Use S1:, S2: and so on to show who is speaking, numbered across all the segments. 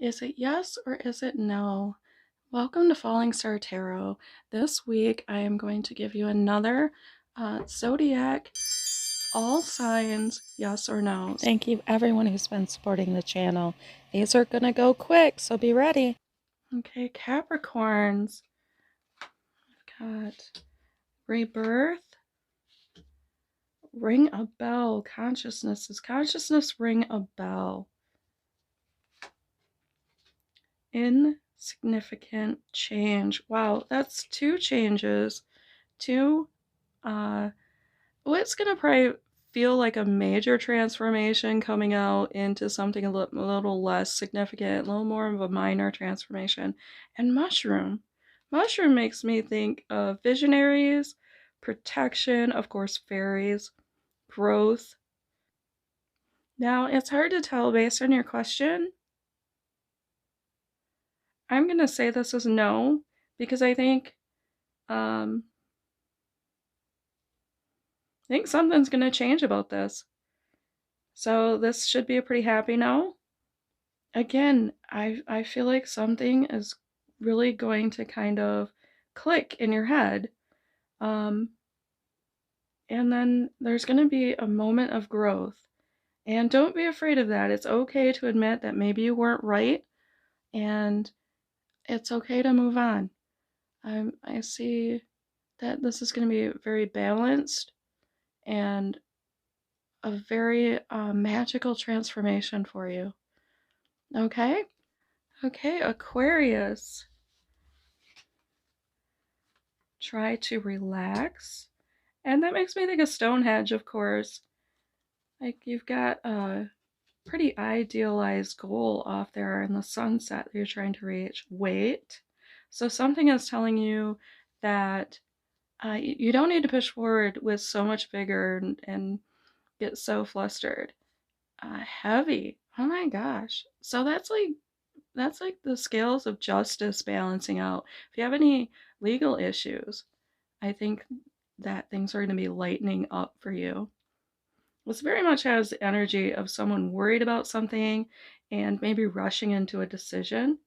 S1: Is it yes or is it no? Welcome to Falling Star Tarot. This week I am going to give you another Zodiac, all signs, yes or no. Thank you everyone who's been supporting the channel. These are going to go quick, so be ready. Okay, Capricorns. I've got rebirth, ring a bell, consciousness. Does consciousness ring a bell? Insignificant change. Wow, that's two changes. Two, what's gonna probably feel like a major transformation coming out into something a little less significant, a little more of a minor transformation. And mushroom. Mushroom makes me think of visionaries, protection, of course, fairies, growth. Now, it's hard to tell based on your question. I'm gonna say this is no, because I think something's gonna change about this. So this should be a pretty happy no. Again, I feel like something is really going to kind of click in your head. And then there's gonna be a moment of growth. And don't be afraid of that. It's okay to admit that maybe you weren't right, and it's okay to move on. I see that this is going to be very balanced and a very magical transformation for you. Okay? Okay, Aquarius. Try to relax. And that makes me think of Stonehenge, of course. Like, you've got a pretty idealized goal off there in the sunset that you're trying to reach. Wait. So something is telling you that you don't need to push forward with so much vigor and get so flustered. Heavy. Oh my gosh. So that's like the scales of justice balancing out. If you have any legal issues, I think that things are going to be lightening up for you. This very much has the energy of someone worried about something and maybe rushing into a decision.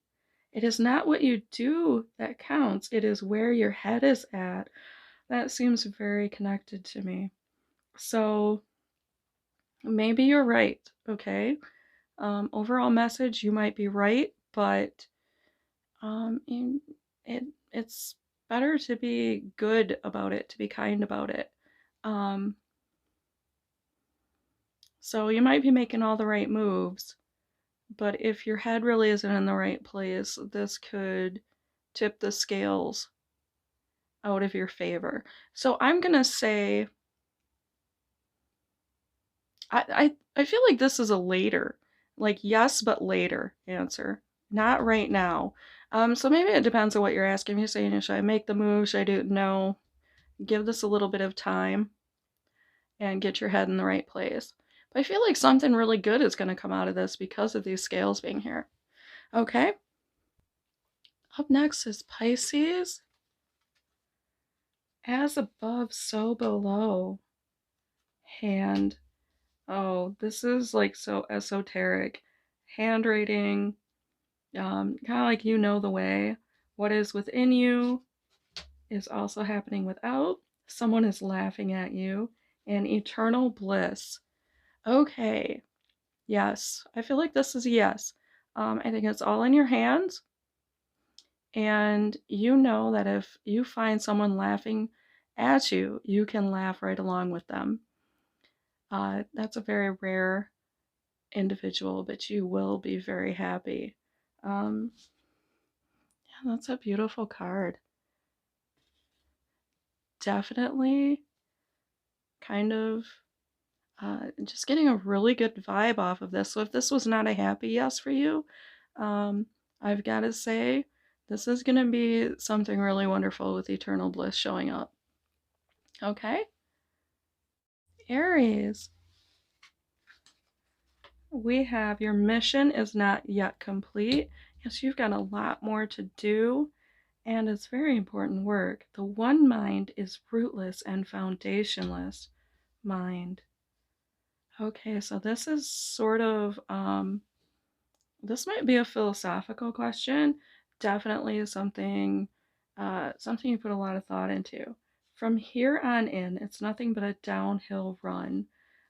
S1: It is not what you do that counts, it is where your head is at. That seems very connected to me. So maybe you're right, okay? Overall message, you might be right, but um, it's better to be good about it, to be kind about it. Um, so you might be making all the right moves, but if your head really isn't in the right place, this could tip the scales out of your favor. So I'm gonna say I feel like this is a later, like yes but later answer, not right now. So maybe it depends on what you're asking. You're saying, should I make the move? Should I do it? No. Give this a little bit of time and get your head in the right place. But I feel like something really good is going to come out of this because of these scales being here. Okay. Up next is Pisces. As above, so below. Hand. Oh, this is like so esoteric. Handwriting, kind of like you know the way. What is within you is also happening without. Someone is laughing at you. And eternal bliss. Okay. Yes. I feel like this is a yes. I think it's all in your hands. And you know that if you find someone laughing at you, you can laugh right along with them. That's a very rare individual, but you will be very happy. Yeah, that's a beautiful card. Definitely kind of just getting a really good vibe off of this. So if this was not a happy yes for you, I've got to say this is going to be something really wonderful with eternal bliss showing up. Okay? Aries. We have your mission is not yet complete. Yes, you've got a lot more to do, and it's very important work. The one mind is rootless and foundationless mind. Okay, so this is sort of This might be a philosophical question. Definitely something you put a lot of thought into. From here on in, it's nothing but a downhill run.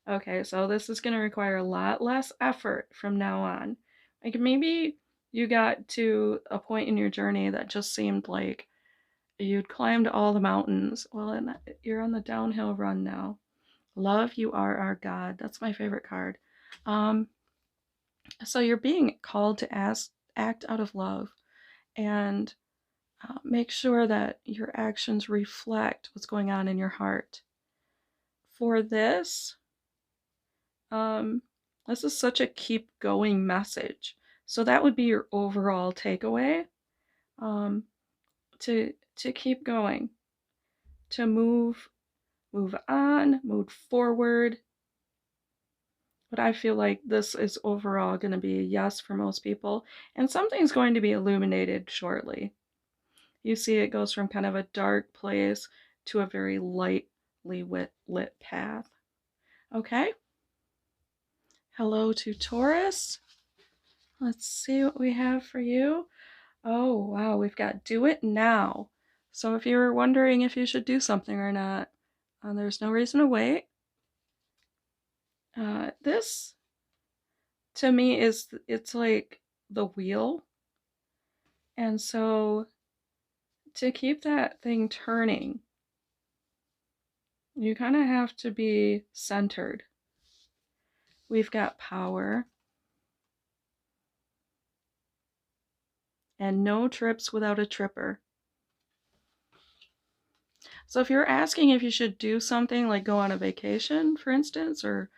S1: Okay, so this is going to require a lot less effort from now on. Like maybe you got to a point in your journey that just seemed like you'd climbed all the mountains. Well, and you're on the downhill run now. Love, you are our God. That's my favorite card. Um, so you're being called to act out of love and make sure that your actions reflect what's going on in your heart. For this, um, this is such a keep going message. So that would be your overall takeaway. Um, to keep going, to move on, move forward. But I feel like this is overall going to be a yes for most people, and something's going to be illuminated shortly. You see, it goes from kind of a dark place to a very lightly lit path. Okay. Hello to Taurus. Let's see what we have for you. Oh, wow, we've got do it now. So if you're wondering if you should do something or not, there's no reason to wait. This, to me, it's like the wheel. And so to keep that thing turning, you kind of have to be centered. We've got power. And no trips without a tripper. So if you're asking if you should do something like go on a vacation, for instance, or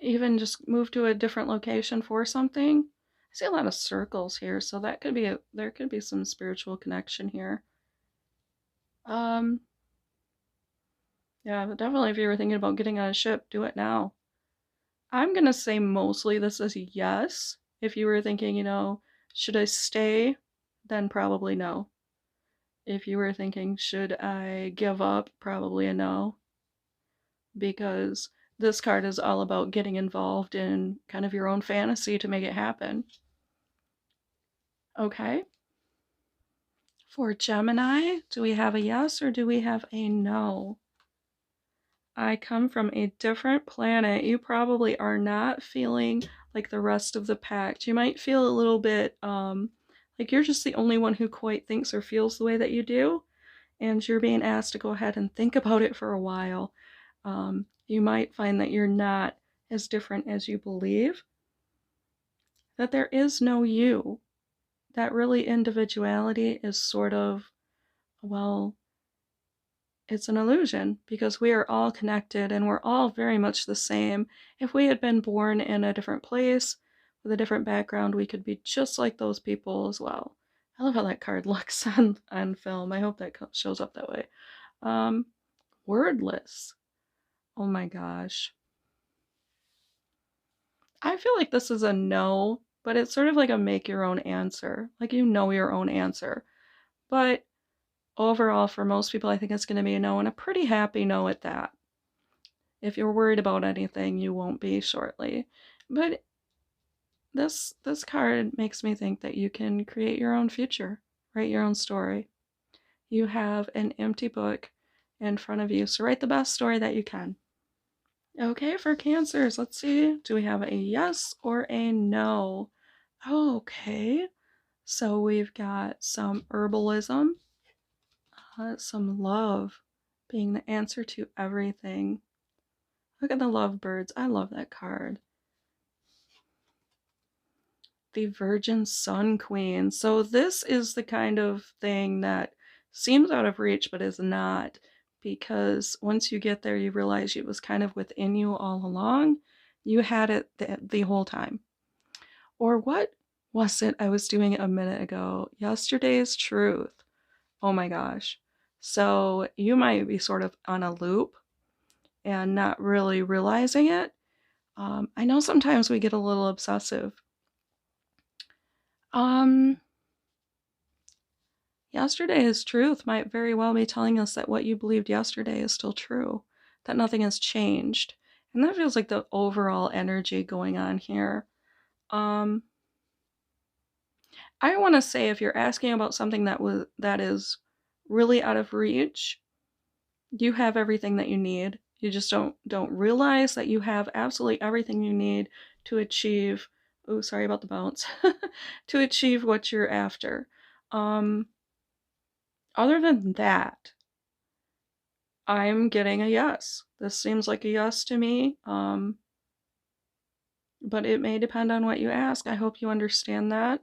S1: even just move to a different location for something, I see a lot of circles here, so that could be there could be some spiritual connection here. Yeah, but definitely if you were thinking about getting on a ship, do it now. I'm gonna say mostly this is yes. If you were thinking, should I stay? Then probably no. If you were thinking, should I give up? Probably a no. Because this card is all about getting involved in kind of your own fantasy to make it happen. Okay. For Gemini, do we have a yes or do we have a no? I come from a different planet. You probably are not feeling like the rest of the pack. You might feel a little bit like you're just the only one who quite thinks or feels the way that you do. And you're being asked to go ahead and think about it for a while. You might find that you're not as different as you believe, that there is no you, that really individuality is sort of, well, it's an illusion because we are all connected and we're all very much the same. If we had been born in a different place with a different background, we could be just like those people as well. I love how that card looks on film. I hope that shows up that way. Wordless. Oh my gosh. I feel like this is a no, but it's sort of like a make your own answer. Like you know your own answer. But overall, for most people, I think it's going to be a no, and a pretty happy no at that. If you're worried about anything, you won't be shortly. But this card makes me think that you can create your own future, write your own story. You have an empty book in front of you, so write the best story that you can. Okay, for Cancers, let's see. Do we have a yes or a no? Okay, so we've got some herbalism, some love being the answer to everything. Look at the lovebirds. I love that card. The Virgin Sun Queen. So this is the kind of thing that seems out of reach but is not, because once you get there, you realize it was kind of within you all along. You had it the whole time. Or what was it I was doing a minute ago? Yesterday's truth. Oh my gosh. So you might be sort of on a loop and not really realizing it. I know sometimes we get a little obsessive. Yesterday's truth might very well be telling us that what you believed yesterday is still true, that nothing has changed. And that feels like the overall energy going on here. I want to say if you're asking about something that is really out of reach, you have everything that you need. You just don't realize that you have absolutely everything you need to achieve. Oh, sorry about the bounce. To achieve what you're after. Other than that, I'm getting a yes. This seems like a yes to me. But it may depend on what you ask. I hope you understand that.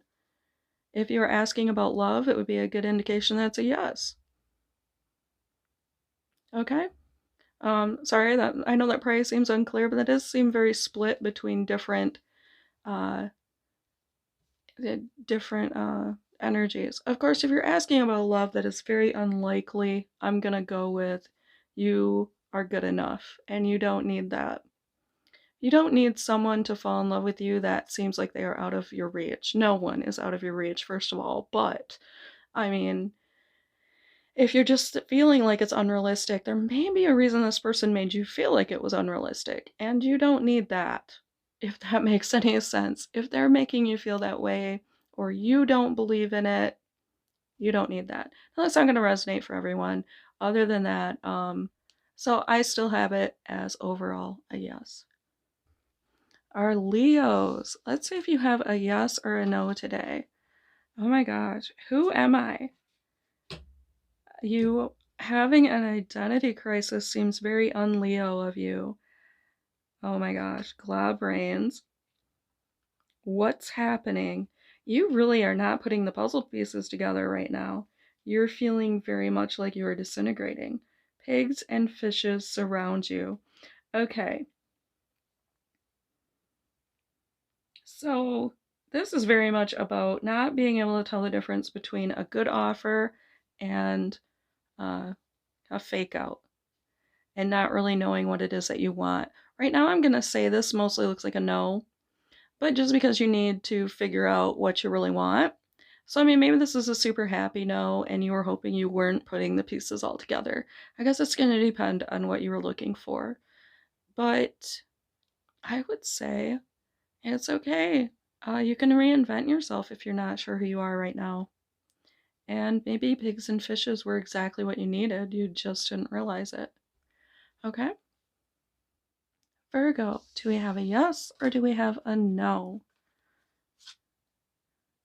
S1: If you're asking about love, it would be a good indication that it's a yes. Okay? Sorry that I know that probably seems unclear, but that does seem very split between different uh energies. Of course, if you're asking about love that is very unlikely, I'm gonna go with you are good enough and you don't need that. You don't need someone to fall in love with you that seems like they are out of your reach. No one is out of your reach, first of all, but I mean, if you're just feeling like it's unrealistic, there may be a reason this person made you feel like it was unrealistic, and you don't need that, if that makes any sense. If they're making you feel that way, or you don't believe in it, you don't need that. Now, that's not going to resonate for everyone. Other than that, so I still have it as overall a yes. Our Leos. Let's see if you have a yes or a no today. Oh my gosh, who am I? You having an identity crisis seems very un-Leo of you. Oh my gosh, glob brains. What's happening? You really are not putting the puzzle pieces together right now. You're feeling very much like you are disintegrating. Pigs and fishes surround you. Okay. So, this is very much about not being able to tell the difference between a good offer and uh, a fake out, and not really knowing what it is that you want. Right now, I'm going to say this mostly looks like a no, but just because you need to figure out what you really want. So, I mean, maybe this is a super happy no, and you were hoping you weren't putting the pieces all together. I guess it's going to depend on what you were looking for. But I would say it's okay. You can reinvent yourself if you're not sure who you are right now. And maybe pigs and fishes were exactly what you needed. You just didn't realize it. Okay? Virgo, do we have a yes or do we have a no?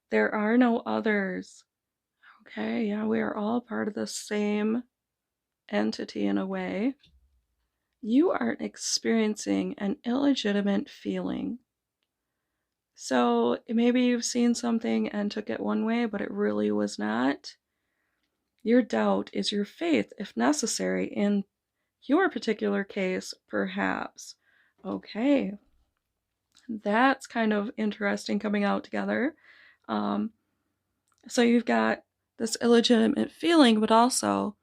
S1: There are no others. Okay, yeah, we are all part of the same entity in a way. You are experiencing an illegitimate feeling. So maybe you've seen something and took it one way, but it really was not. Your doubt is your faith, if necessary, in your particular case, perhaps. Okay, that's kind of interesting coming out together. So you've got this illegitimate feeling, but also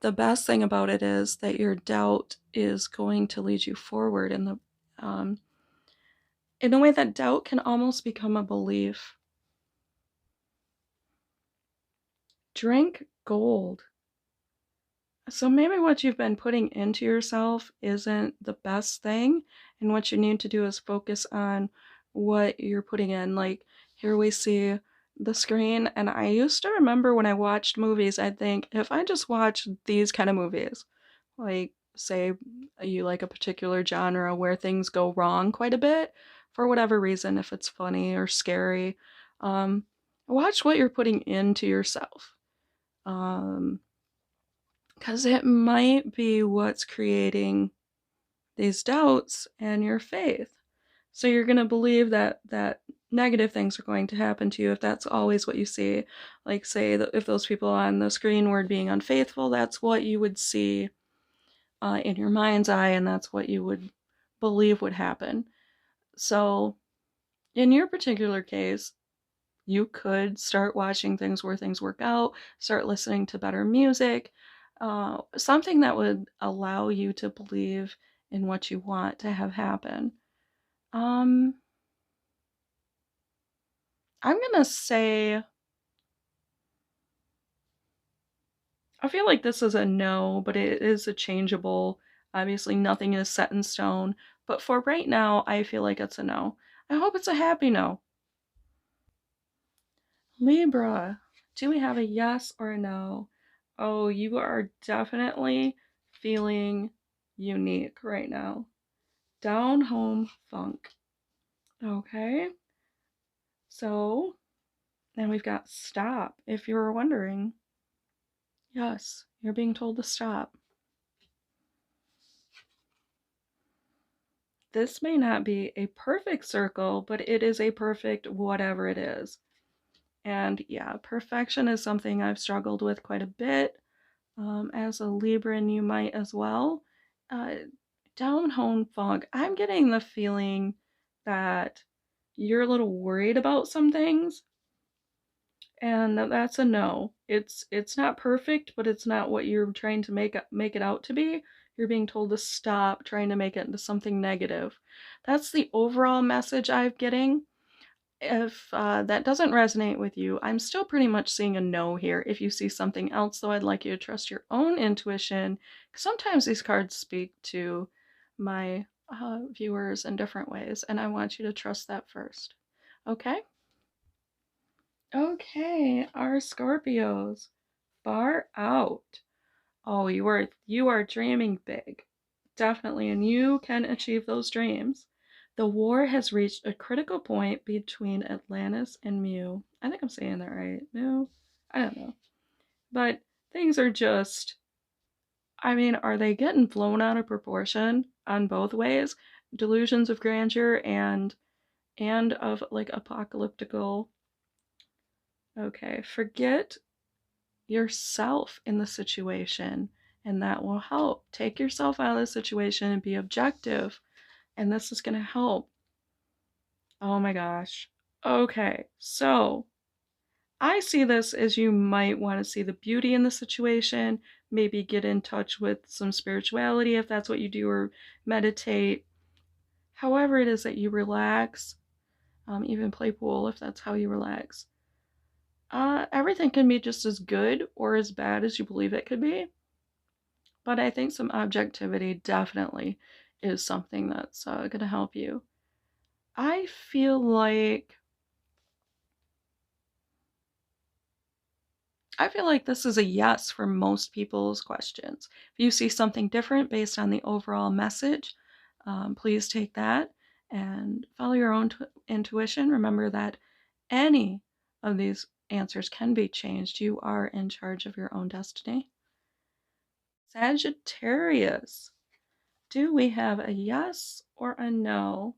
S1: the best thing about it is that your doubt is going to lead you forward um, in a way that doubt can almost become a belief. Drink gold. So maybe what you've been putting into yourself isn't the best thing, and what you need to do is focus on what you're putting in. Like here we see the screen, and I used to remember when I watched movies, I'd think if I just watch these kind of movies, like say you like a particular genre where things go wrong quite a bit for whatever reason, if it's funny or scary, watch what you're putting into yourself. Because it might be what's creating these doubts and your faith. So you're going to believe that negative things are going to happen to you if that's always what you see. Like say that if those people on the screen were being unfaithful, that's what you would see in your mind's eye, and that's what you would believe would happen. So in your particular case, you could start watching things where things work out, start listening to better music, something that would allow you to believe in what you want to have happen. I'm gonna say, I feel like this is a no, but it is a changeable Obviously, nothing is set in stone, but for right now, I feel like it's a no. I hope it's a happy no. Libra, do we have a yes or a no? Oh, you are definitely feeling unique right now. Down home funk. Okay. So, then we've got stop, if you were wondering. Yes, you're being told to stop. This may not be a perfect circle, but it is a perfect whatever it is. And yeah, perfection is something I've struggled with quite a bit. As a Libran, you might as well. Uh, Down home fog. I'm getting the feeling that you're a little worried about some things, and that's a no. It's not perfect, but it's not what you're trying to make it out to be. You're being told to stop trying to make it into something negative. That's the overall message I'm getting. If that doesn't resonate with you, I'm still pretty much seeing a no here. If you see something else, though, I'd like you to trust your own intuition. Sometimes these cards speak to my viewers in different ways, and I want you to trust that first. Okay? Okay, our Scorpios. Far out. Oh, you are dreaming big. Definitely, and you can achieve those dreams. The war has reached a critical point between Atlantis and Mu. I think I'm saying that right. Mu? I don't know. But things are just, I mean, are they getting blown out of proportion on both ways? Delusions of grandeur and of like apocalyptical. Okay, forget yourself in the situation, and that will help. Take yourself out of the situation and be objective, and this is going to help. Oh my gosh. Okay, so I see this as you might want to see the beauty in the situation, maybe get in touch with some spirituality if that's what you do, or meditate. However, it is that you relax, even play pool if that's how you relax. Everything can be just as good or as bad as you believe it could be. But I think some objectivity definitely is something that's going to help you. I feel like this is a yes for most people's questions. If you see something different based on the overall message, please take that and follow your own intuition. Remember that any of these answers can be changed. You are in charge of your own destiny. Sagittarius. Do we have a yes or a no?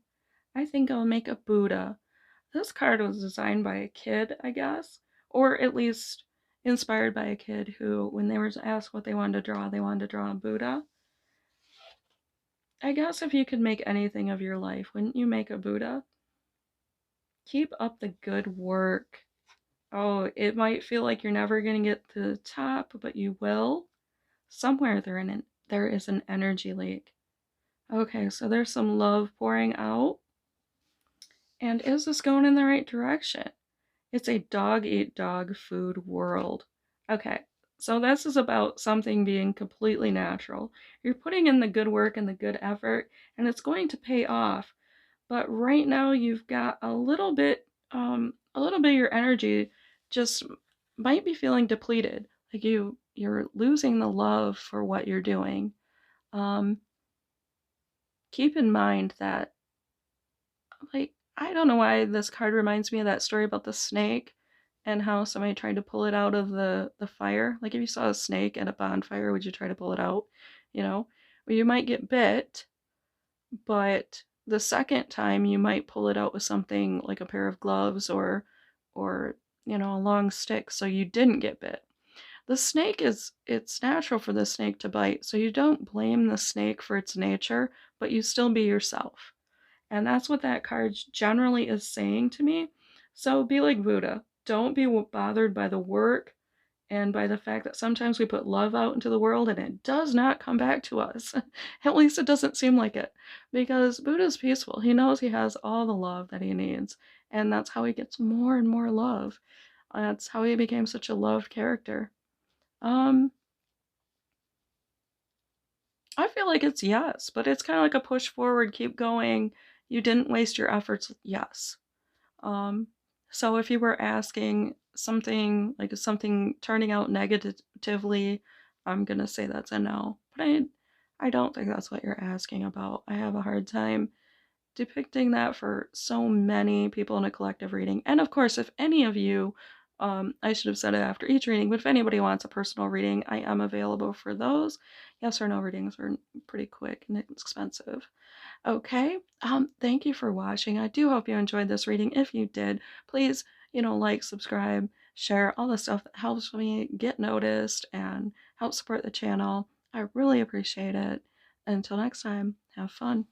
S1: I think I'll make a Buddha. This card was designed by a kid, I guess, or at least inspired by a kid who, when they were asked what they wanted to draw a Buddha. I guess if you could make anything of your life, wouldn't you make a Buddha? Keep up the good work. Oh, it might feel like you're never going to get to the top, but you will. Somewhere there is an energy leak. Okay, so there's some love pouring out. And is this going in the right direction? It's a dog eat dog food world. Okay, so this is about something being completely natural. You're putting in the good work and the good effort, and it's going to pay off. But right now you've got a little bit of your energy just might be feeling depleted. Like you're losing the love for what you're doing. Um, Keep in mind that, like, I don't know why this card reminds me of that story about the snake and how somebody tried to pull it out of the fire. Like, if you saw a snake at a bonfire, would you try to pull it out? You know, well, you might get bit, but the second time you might pull it out with something like a pair of gloves or a long stick, so you didn't get bit. The snake it's natural for the snake to bite, so you don't blame the snake for its nature, but you still be yourself. And that's what that card generally is saying to me. So be like Buddha. Don't be bothered by the work and by the fact that sometimes we put love out into the world and it does not come back to us. At least it doesn't seem like it. Because Buddha's peaceful. He knows he has all the love that he needs. And that's how he gets more and more love. That's how he became such a loved character. Um, I feel like it's yes, but it's kind of like a push forward, keep going. You didn't waste your efforts. Yes. Um, so if you were asking something like something turning out negatively, I'm gonna say that's a no. But I don't think that's what you're asking about. I have a hard time depicting that for so many people in a collective reading. And of course, if any of you, I should have said it after each reading, but if anybody wants a personal reading, I am available for those. Yes or no readings are pretty quick and inexpensive. Okay. Thank you for watching. I do hope you enjoyed this reading. If you did, please, like, subscribe, share, all the stuff that helps me get noticed and help support the channel. I really appreciate it. Until next time, have fun.